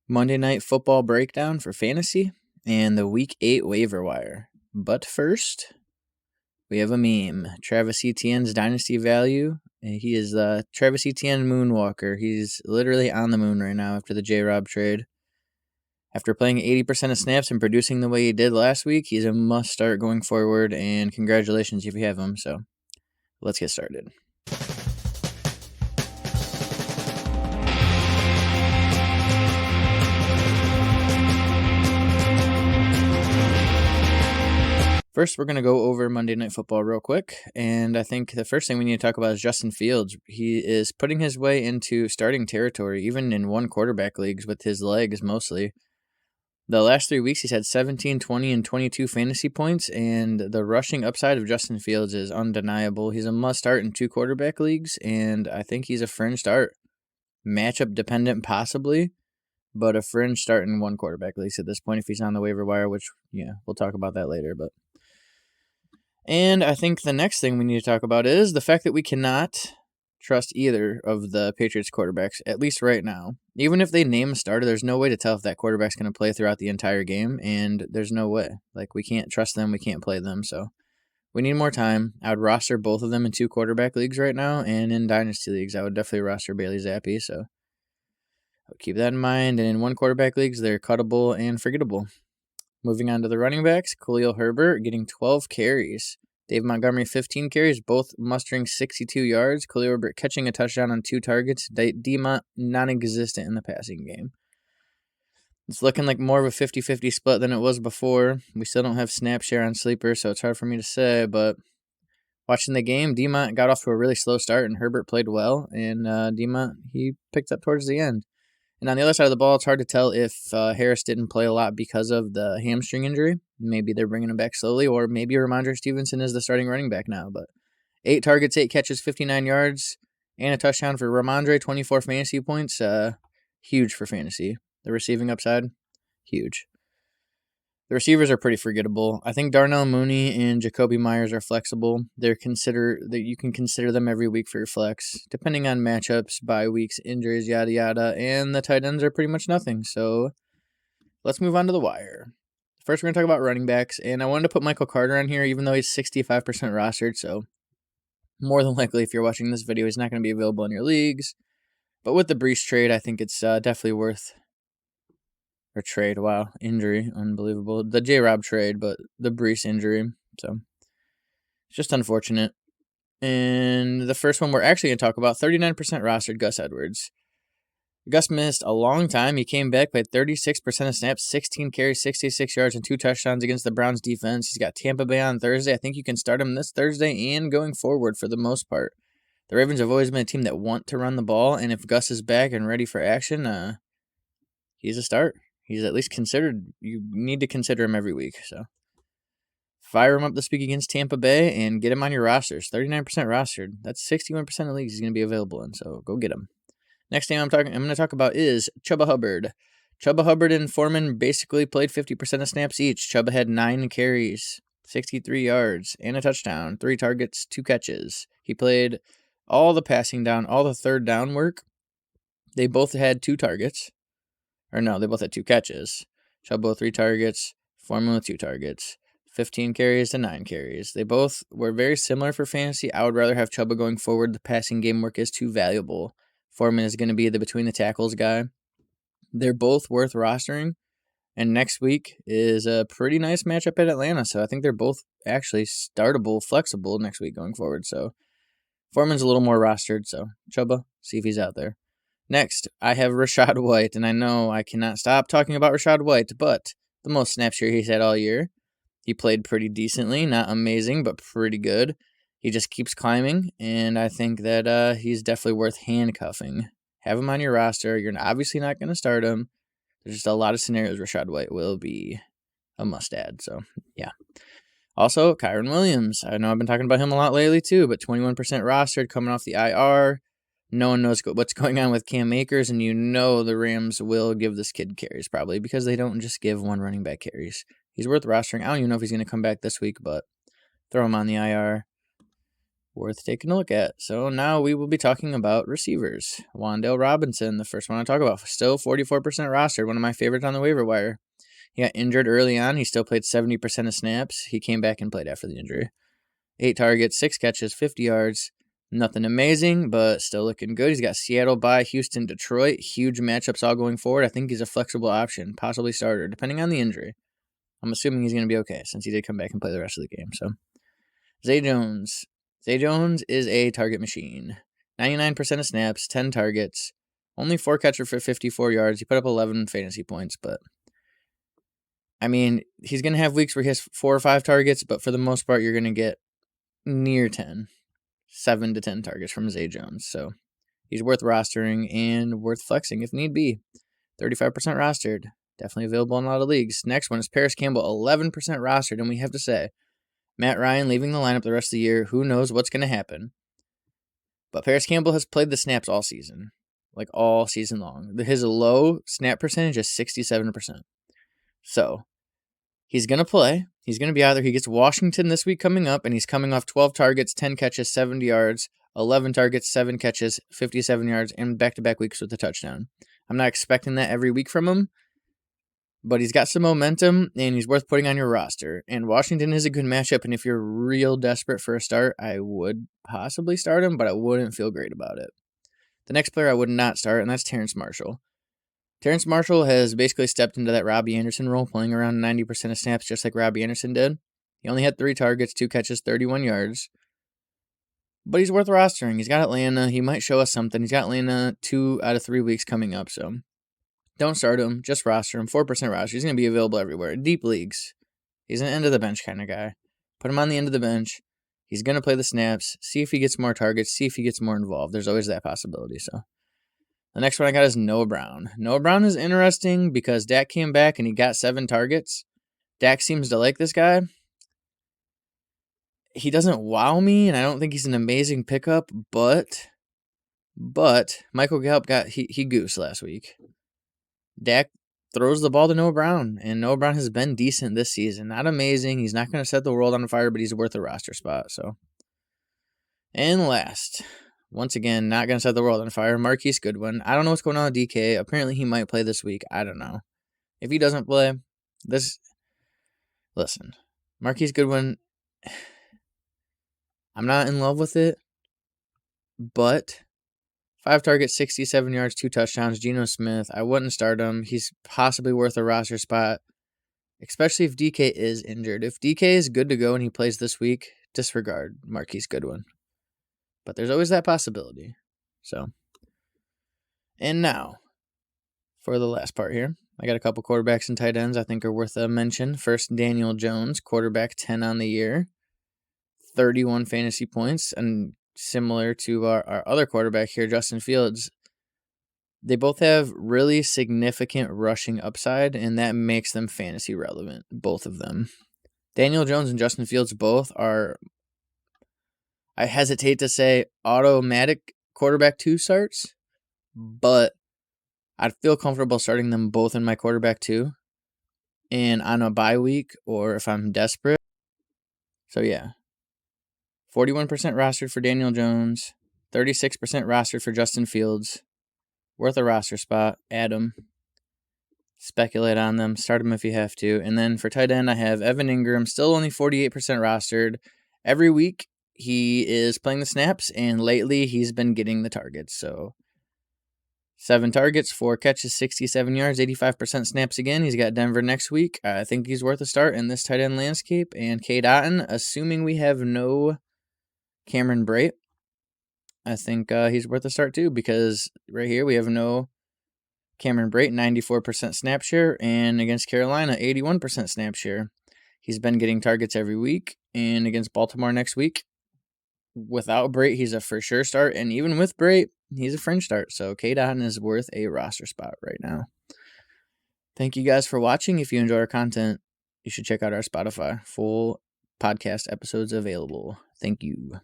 Monday Night Football breakdown for fantasy and the Week 8 waiver wire. But first, we have a meme. Travis Etienne's dynasty value. He is Travis Etienne Moonwalker. He's literally on the moon right now after the J-Rob trade. After playing 80% of snaps and producing the way he did last week, he's a must start going forward, and congratulations if you have him. So let's get started. First, we're going to go over Monday Night Football real quick, and I think the first thing we need to talk about is Justin Fields. He is putting his way into starting territory, even in one quarterback leagues with his legs mostly. The last 3 weeks, he's had 17, 20, and 22 fantasy points, and the rushing upside of Justin Fields is undeniable. He's a must-start in 2 quarterback leagues, and I think he's a fringe start. Matchup dependent possibly, but a fringe start in 1 quarterback leagues at this point if he's on the waiver wire, which, we'll talk about that later, but... And I think the next thing we need to talk about is the fact that we cannot trust either of the Patriots quarterbacks, at least right now. Even if they name a starter, there's no way to tell if that quarterback's going to play throughout the entire game, and there's no way. We can't trust them, we can't play them, so we need more time. I would roster both of them in 2 quarterback leagues right now, and in dynasty leagues, I would definitely roster Bailey Zappi, so I'll keep that in mind. And in 1 quarterback leagues, they're cuttable and forgettable. Moving on to the running backs, Khalil Herbert getting 12 carries. Dave Montgomery, 15 carries, both mustering 62 yards. Khalil Herbert catching a touchdown on 2 targets. D-Mont non-existent in the passing game. It's looking like more of a 50-50 split than it was before. We still don't have snap share on Sleeper, so it's hard for me to say, but watching the game, D-Mont got off to a really slow start, and Herbert played well, and D-Mont, he picked up towards the end. And on the other side of the ball, it's hard to tell if Harris didn't play a lot because of the hamstring injury. Maybe they're bringing him back slowly, or maybe Ramondre Stevenson is the starting running back now. But 8 targets, 8 catches, 59 yards, and a touchdown for Ramondre, 24 fantasy points. Huge for fantasy. The receiving upside, huge. The receivers are pretty forgettable. I think Darnell Mooney and Jacoby Myers are flexible. You can consider them every week for your flex, depending on matchups, bye weeks, injuries, yada yada. And the tight ends are pretty much nothing. So let's move on to the wire. First, we're gonna talk about running backs, and I wanted to put Michael Carter on here, even though he's 65% rostered. So more than likely, if you're watching this video, he's not going to be available in your leagues. But with the Brees trade, I think it's definitely worth. Or trade, wow, injury, unbelievable. The J-Rob trade, but the Brees injury, so it's just unfortunate. And the first one we're actually going to talk about, 39% rostered Gus Edwards. Gus missed a long time. He came back, played 36% of snaps, 16 carries, 66 yards, and 2 touchdowns against the Browns defense. He's got Tampa Bay on Thursday. I think you can start him this Thursday and going forward for the most part. The Ravens have always been a team that want to run the ball, and if Gus is back and ready for action, he's a start. He's at least considered. You need to consider him every week. So fire him up this week against Tampa Bay and get him on your rosters. 39% rostered. That's 61% of leagues he's going to be available in. So go get him. Next thing I'm going to talk about is Chuba Hubbard. Chuba Hubbard and Foreman basically played 50% of snaps each. Chuba had 9 carries, 63 yards, and a touchdown. 3 targets, 2 catches. He played all the passing down, all the third down work. They both had 2 targets. Or no, they both had 2 catches. Chuba 3 targets, Foreman with 2 targets. 15 carries to 9 carries. They both were very similar for fantasy. I would rather have Chuba going forward. The passing game work is too valuable. Foreman is going to be the between the tackles guy. They're both worth rostering. And next week is a pretty nice matchup at Atlanta. So I think they're both actually startable, flexible next week going forward. So Foreman's a little more rostered. So Chuba, see if he's out there. Next, I have Rachaad White, and I know I cannot stop talking about Rachaad White, but the most snap share he's had all year. He played pretty decently, not amazing, but pretty good. He just keeps climbing, and I think that he's definitely worth handcuffing. Have him on your roster. You're obviously not going to start him. There's just a lot of scenarios Rachaad White will be a must-add, so yeah. Also, Kyron Williams. I know I've been talking about him a lot lately too, but 21% rostered coming off the IR. No one knows what's going on with Cam Akers, and the Rams will give this kid carries probably because they don't just give one running back carries. He's worth rostering. I don't even know if he's going to come back this week, but throw him on the IR. worth taking a look at. So now we will be talking about receivers. Wan'Dale Robinson, the first one I talk about, still 44% rostered, one of my favorites on the waiver wire. He got injured early on. He still played 70% of snaps. He came back and played after the injury. 8 targets, 6 catches, 50 yards. Nothing amazing, but still looking good. He's got Seattle bye, Houston, Detroit. Huge matchups all going forward. I think he's a flexible option, possibly starter, depending on the injury. I'm assuming he's going to be okay since he did come back and play the rest of the game. So, Zay Jones. Zay Jones is a target machine. 99% of snaps, 10 targets, only 4 catches for 54 yards. He put up 11 fantasy points, but I mean, he's going to have weeks where he has 4 or 5 targets, but for the most part, you're going to get near 10, 7 to 10 targets from Zay Jones. So he's worth rostering and worth flexing if need be. 35% rostered. Definitely available in a lot of leagues. Next one is Paris Campbell, 11% rostered, and we have to say, Matt Ryan leaving the lineup the rest of the year. Who knows what's going to happen? But Paris Campbell has played the snaps all season, like all season long. His low snap percentage is 67%. So he's going to play. He's going to be out there. He gets Washington this week coming up, and he's coming off 12 targets, 10 catches, 70 yards, 11 targets, 7 catches, 57 yards, and back-to-back weeks with a touchdown. I'm not expecting that every week from him, but he's got some momentum, and he's worth putting on your roster. And Washington is a good matchup, and if you're real desperate for a start, I would possibly start him, but I wouldn't feel great about it. The next player I would not start, and that's Terrace Marshall. Terrace Marshall has basically stepped into that Robbie Anderson role, playing around 90% of snaps just like Robbie Anderson did. He only had 3 targets, 2 catches, 31 yards. But he's worth rostering. He's got Atlanta. He might show us something. He's got Atlanta 2 out of 3 weeks coming up, so don't start him. Just roster him. 4% roster. He's going to be available everywhere. Deep leagues. He's an end-of-the-bench kind of guy. Put him on the end of the bench. He's going to play the snaps. See if he gets more targets. See if he gets more involved. There's always that possibility, so. The next one I got is Noah Brown. Noah Brown is interesting because Dak came back and he got 7 targets. Dak seems to like this guy. He doesn't wow me, and I don't think he's an amazing pickup, but Michael Gallup he goosed last week. Dak throws the ball to Noah Brown, and Noah Brown has been decent this season. Not amazing. He's not going to set the world on fire, but he's worth a roster spot. So, and last, once again, not going to set the world on fire, Marquise Goodwin. I don't know what's going on with DK. Apparently, he might play this week. I don't know. If he doesn't play, listen, Marquise Goodwin, I'm not in love with it, but 5 targets, 67 yards, 2 touchdowns. Geno Smith, I wouldn't start him. He's possibly worth a roster spot, especially if DK is injured. If DK is good to go and he plays this week, disregard Marquise Goodwin. But there's always that possibility. So, and now, for the last part here, I got a couple quarterbacks and tight ends I think are worth a mention. First, Daniel Jones, quarterback 10 on the year, 31 fantasy points, and similar to our other quarterback here, Justin Fields, they both have really significant rushing upside, and that makes them fantasy relevant, both of them. Daniel Jones and Justin Fields both are, I hesitate to say, automatic quarterback 2 starts, but I'd feel comfortable starting them both in my quarterback 2 and on a bye week or if I'm desperate. So yeah, 41% rostered for Daniel Jones, 36% rostered for Justin Fields. Worth a roster spot. Add them. Speculate on them. Start them if you have to. And then for tight end, I have Evan Ingram, still only 48% rostered. Every week, he is playing the snaps, and lately, he's been getting the targets. So 7 targets, 4 catches, 67 yards, 85% snaps again. He's got Denver next week. I think he's worth a start in this tight end landscape. And Cade Otton, assuming we have no Cameron Brate, I think he's worth a start too, because right here we have no Cameron Brate, 94% snap share, and against Carolina, 81% snap share. He's been getting targets every week, and against Baltimore next week, without Brate, he's a for sure start, and even with Brate, he's a fringe start. So Cade Otton is worth a roster spot right now. Thank you guys for watching. If you enjoy our content, you should check out our Spotify. Full podcast episodes available. Thank you.